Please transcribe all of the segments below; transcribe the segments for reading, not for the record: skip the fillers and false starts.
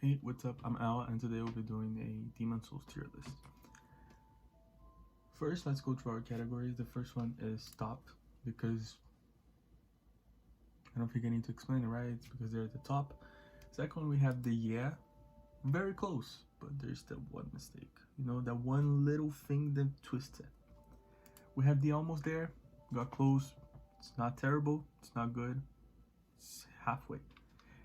Hey, what's up? I'm Al, and today we'll be doing a Demon Souls tier list. First, let's go through our categories. The first one is top, because I don't think I need to explain it, right? It's because they're at the top. Second one, we have the yeah, very close, but there's still one mistake. You know, that one little thing that twisted. We have the almost there, got close. It's not terrible, it's not good, it's halfway.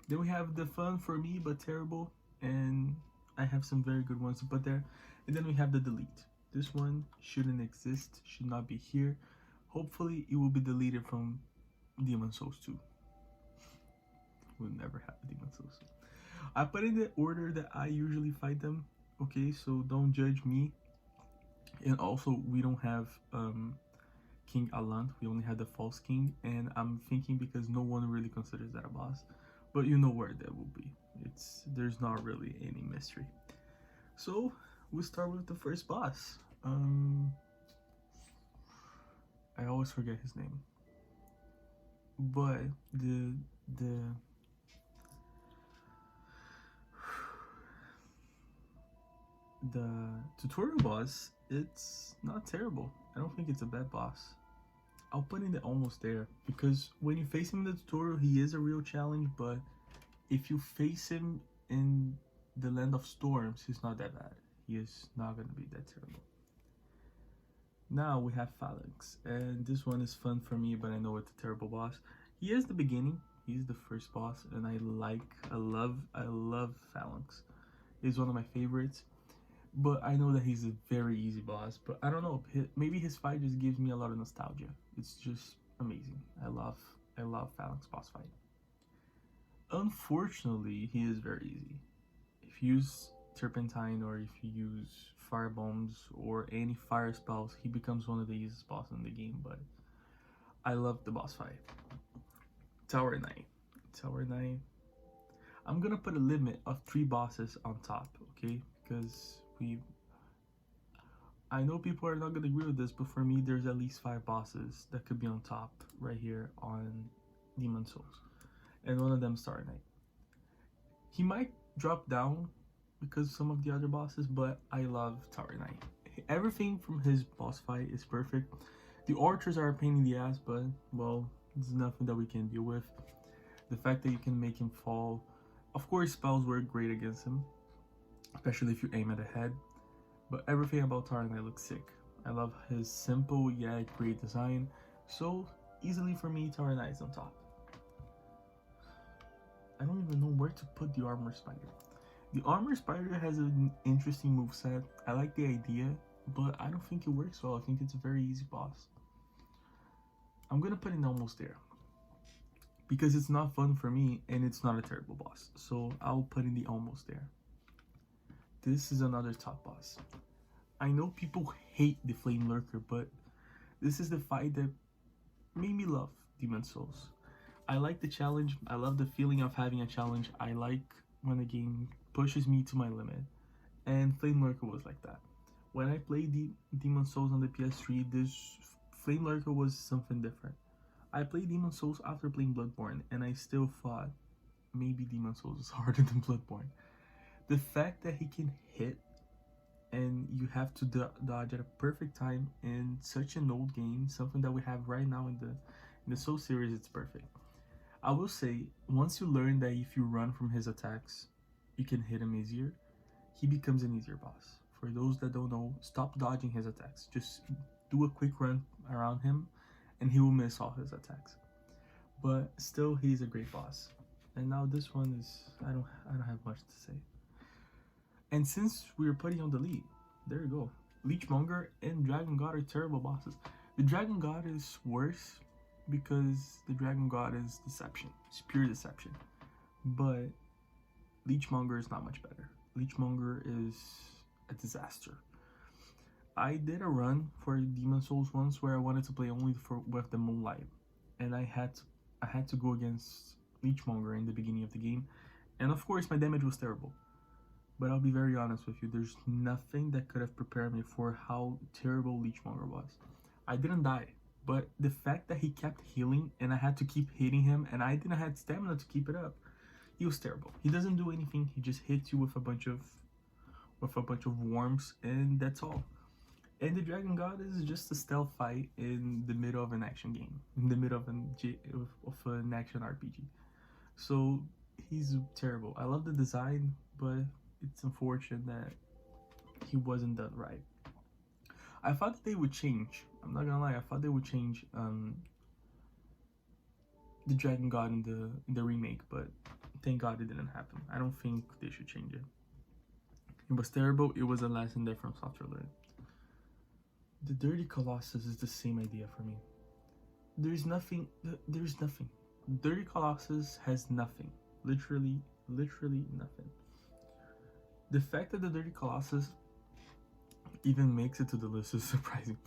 Then we have the fun for me, but terrible, and I have some very good ones to put there. And then we have the delete. This one shouldn't exist, should not be here. Hopefully it will be deleted from Demon Souls 2. We'll never have Demon Souls 2. I put in the order that I usually fight them, okay? So don't judge me. And also, we don't have King Alant, we only have the False King, and I'm thinking because no one really considers that a boss, but you know where that will be. There's not really any mystery. So we start with the first boss. I always forget his name, but the tutorial boss, it's not terrible. I don't think it's a bad boss. I'll put in the almost there, because when you face him in the tutorial, he is a real challenge, but if you face him in the Land of Storms, he's not that bad. He is not gonna be that terrible. Now we have Phalanx, and this one is fun for me, but I know it's a terrible boss. He is the beginning, he's the first boss, and I love Phalanx. He's one of my favorites, but I know that he's a very easy boss. But I don't know, maybe his fight just gives me a lot of nostalgia. It's just amazing. I love Phalanx boss fight. Unfortunately, he is very easy. If you use Turpentine, or if you use fire bombs or any fire spells, he becomes one of the easiest bosses in the game. But I love the boss fight. Tower Knight. I'm gonna put a limit of 3 bosses on top, okay? Because I know people are not gonna agree with this, but for me, there's at least 5 bosses that could be on top right here on Demon Souls, and one of them is Tower Knight. He might drop down because of some of the other bosses, but I love Tower Knight. Everything from his boss fight is perfect. The archers are a pain in the ass, but well, there's nothing that we can deal with. The fact that you can make him fall, of course, spells work great against him, especially if you aim at the head. But everything about Tower Knight looks sick. I love his simple yet great design. So easily for me, Tower Knight is on top. I don't even know where to put the Armor Spider. The Armor Spider has an interesting moveset. I like the idea, but I don't think it works well. I think it's a very easy boss. I'm gonna put it almost there, because it's not fun for me and it's not a terrible boss. So I'll put in the almost there. This is another top boss. I know people hate the Flame Lurker, but this is the fight that made me love Demon Souls. I like the challenge. I love the feeling of having a challenge. I like when a game pushes me to my limit, and Flame Lurker was like that. When I played Demon Souls on the PS3, this Flame Lurker was something different. I played Demon Souls after playing Bloodborne, and I still thought maybe Demon Souls is harder than Bloodborne. The fact that he can hit and you have to dodge at a perfect time in such an old game, something that we have right now in the Soul series, it's perfect. I will say, once you learn that if you run from his attacks, you can hit him easier, he becomes an easier boss. For those that don't know, stop dodging his attacks. Just do a quick run around him and he will miss all his attacks. But still, he's a great boss. And now this one is, I don't have much to say. And since we were putting on the lead, there you go. Leechmonger and Dragon God are terrible bosses. The Dragon God is worse because the Dragon God is deception. It's pure deception. But Leechmonger is not much better. Leechmonger is a disaster. I did a run for Demon Souls once where I wanted to play only with the Moonlight, and I had to go against Leechmonger in the beginning of the game, and of course my damage was terrible. But I'll be very honest with you, there's nothing that could have prepared me for how terrible Leechmonger was. I didn't die, but the fact that he kept healing and I had to keep hitting him and I didn't have stamina to keep it up, he was terrible. He doesn't do anything. He just hits you with a bunch of worms, and that's all. And the Dragon God is just a stealth fight in the middle of an action game, in the middle of an action RPG. So he's terrible. I love the design, but it's unfortunate that he wasn't done right. I thought that they would change. I'm not gonna lie. I thought they would change the Dragon God in the remake, but thank God it didn't happen. I don't think they should change it. It was terrible. It was a lesson that From Software learned. The Dirty Colossus is the same idea for me. There's nothing. Dirty Colossus has nothing. Literally nothing. The fact that the Dirty Colossus even makes it to the list is surprising.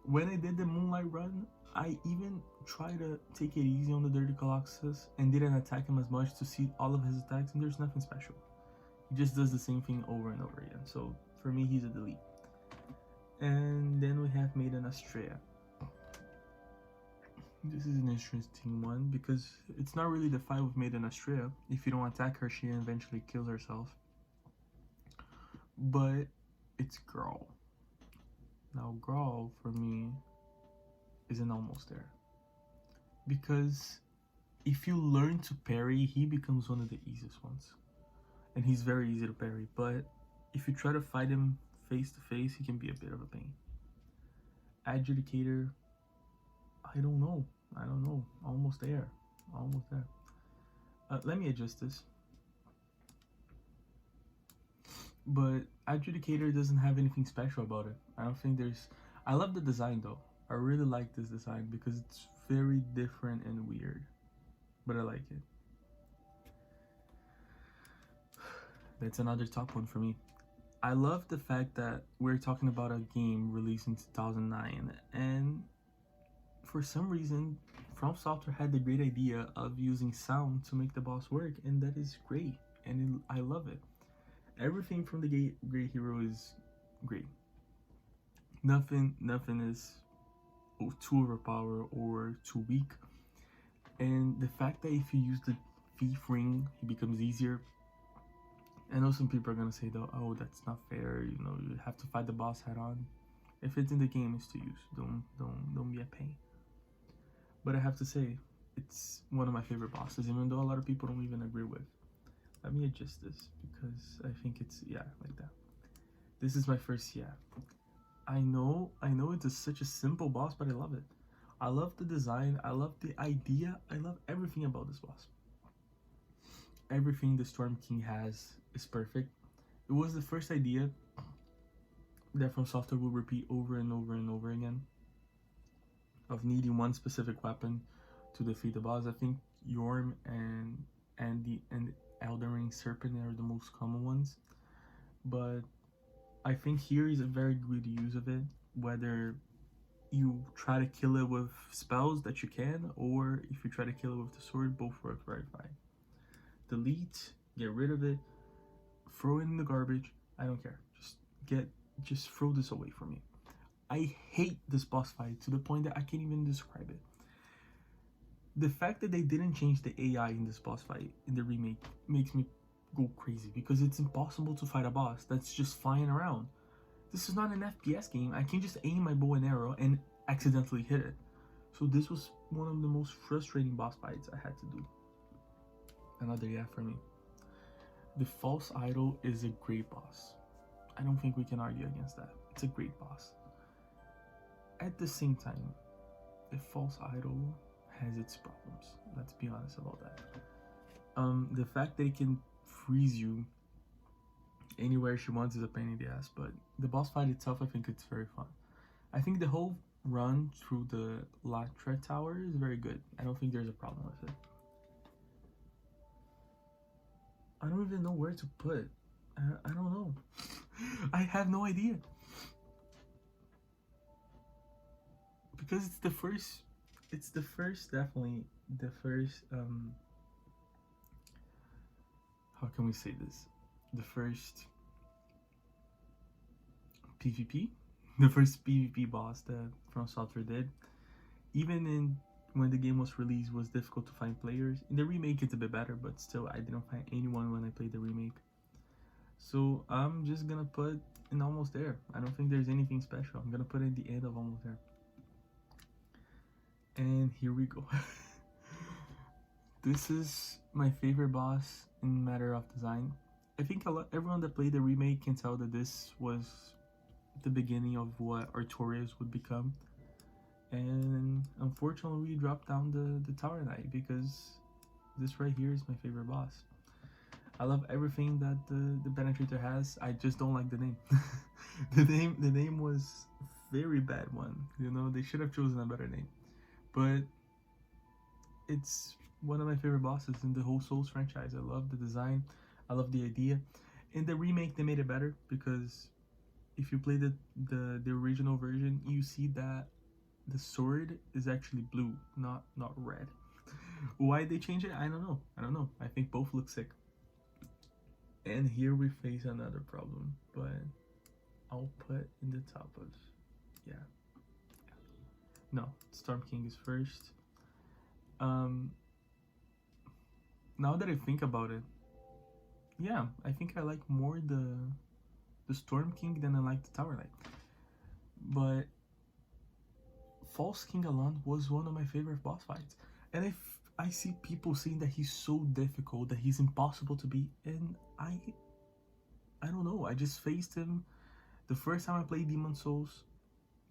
When I did the Moonlight run, I even tried to take it easy on the Dirty Colossus and didn't attack him as much to see all of his attacks, and there's nothing special. He just does the same thing over and over again. So for me, he's a delete. And then we have Maiden Astrea. This is an interesting one because it's not really the fight with Maiden Astrea. If you don't attack her, she eventually kills herself. But it's Grawl. Now Grawl, for me, isn't almost there. Because if you learn to parry, he becomes one of the easiest ones. And he's very easy to parry. But if you try to fight him face to face, he can be a bit of a pain. Adjudicator, I don't know. Almost there. Let me adjust this. But Adjudicator doesn't have anything special about it. I don't think there's... I love the design though. I really like this design because it's very different and weird. But I like it. That's another top one for me. I love the fact that we're talking about a game released in 2009, and for some reason, From Software had the great idea of using sound to make the boss work, and that is great, and I love it. Everything from the Great Hero is great. Nothing is too overpowered or too weak, and the fact that if you use the thief ring, he becomes easier. I know some people are gonna say though, oh, that's not fair. You know, you have to fight the boss head on. If it's in the game, it's to use. Don't be a pain. But I have to say, it's one of my favorite bosses, even though a lot of people don't even agree with. Let me adjust this because I think it's like that. This is my first I know it's such a simple boss, but I love it. I love the design. I love the idea. I love everything about this boss. Everything the Storm King has is perfect. It was the first idea that From Software will repeat over and over again, of needing one specific weapon to defeat the boss. I think Yorm and the Elden Ring Serpent are the most common ones, but I think here is a very good use of it. Whether you try to kill it with spells that you can, or if you try to kill it with the sword, both work very fine. Delete, get rid of it, throw it in the garbage. I don't care. Just throw this away from me. I hate this boss fight to the point that I can't even describe it. The fact that they didn't change the AI in this boss fight in the remake makes me go crazy, because it's impossible to fight a boss that's just flying around. This is not an FPS game. I can't just aim my bow and arrow and accidentally hit it. So this was one of the most frustrating boss fights I had to do. Another for me. The False Idol is a great boss. I don't think we can argue against that. It's a great boss. At the same time, the False Idol has its problems. Let's be honest about that. The fact that it can freeze you anywhere she wants is a pain in the ass, but the boss fight itself, I think it's very fun. I think the whole run through the Latra Tower is very good. I don't think there's a problem with it. I don't even know where to put. I don't know. I have no idea. Because it's the first, definitely the first, how can we say this? The first PvP? The first PvP boss that From Software did. Even in when the game was released, it was difficult to find players. In the remake, it's a bit better, but still, I didn't find anyone when I played the remake. So I'm just gonna put in Almost There. I don't think there's anything special. I'm gonna put it at the end of Almost There. And here we go. This is my favorite boss in matter of design. I think everyone that played the remake can tell that this was the beginning of what Artorias would become. And unfortunately, we dropped down the Tower Knight because this right here is my favorite boss. I love everything that the Penetrator has. I just don't like the name. The name was very bad one. You know, they should have chosen a better name. But it's one of my favorite bosses in the whole Souls franchise. I love the design. I love the idea. In the remake, they made it better because if you play the original version, you see that the sword is actually blue, not red. Why they changed it, I don't know. I think both look sick. And here we face another problem, but I'll put in the top of, yeah. No, Storm King is first. Now that I think about it, yeah, I think I like more the Storm King than I like the Tower Knight. But False King Alan was one of my favorite boss fights, and if I see people saying that he's so difficult, that he's impossible to beat, and I don't know. I just faced him the first time I played Demon Souls.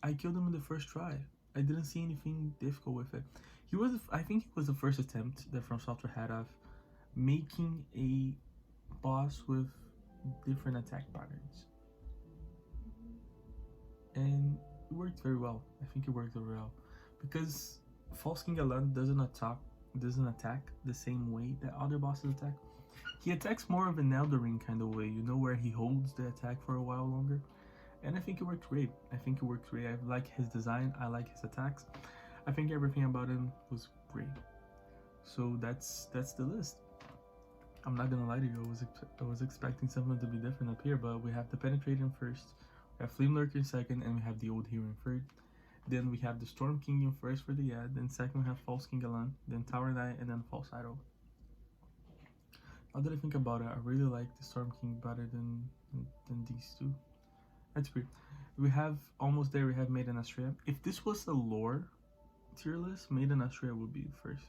I killed him in the first try. I didn't see anything difficult with it. I think it was the first attempt that From Software had of making a boss with different attack patterns, and it worked very well. I think it worked very well because False King Alan doesn't attack the same way that other bosses attack. He attacks more of an Elden Ring kind of way, you know, where he holds the attack for a while longer. And I think it worked great. I like his design. I like his attacks. I think everything about him was great. So that's the list. I'm not gonna lie to you. I was expecting something to be different up here, but we have the Penetrator in first, we have Flame Lurker in second, and we have the Old Hero in third. Then we have the Storm King in first for the ad. Then second we have False King Alan, then Tower Knight, and then False Idol. Now that I think about it, I really like the Storm King better than these two. That's weird. We have Almost There. We have Made in Astrea. If this was a lore tier list, Made in Astrea would be first.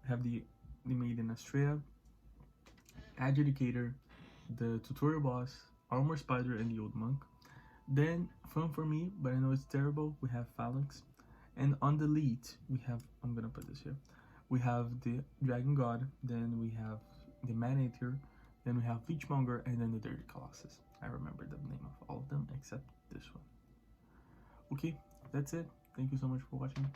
We have the Made in Astrea, Adjudicator, the Tutorial Boss, Armor Spider, and the Old Monk. Then, fun for me, but I know it's terrible, we have Phalanx. And on the lead, we have, I'm gonna put this here, we have the Dragon God, then we have the Man-Eater, then we have Leechmonger, and then the Dirty Colossus. I remember the name of all of them except this one. Okay, that's it. Thank you so much for watching.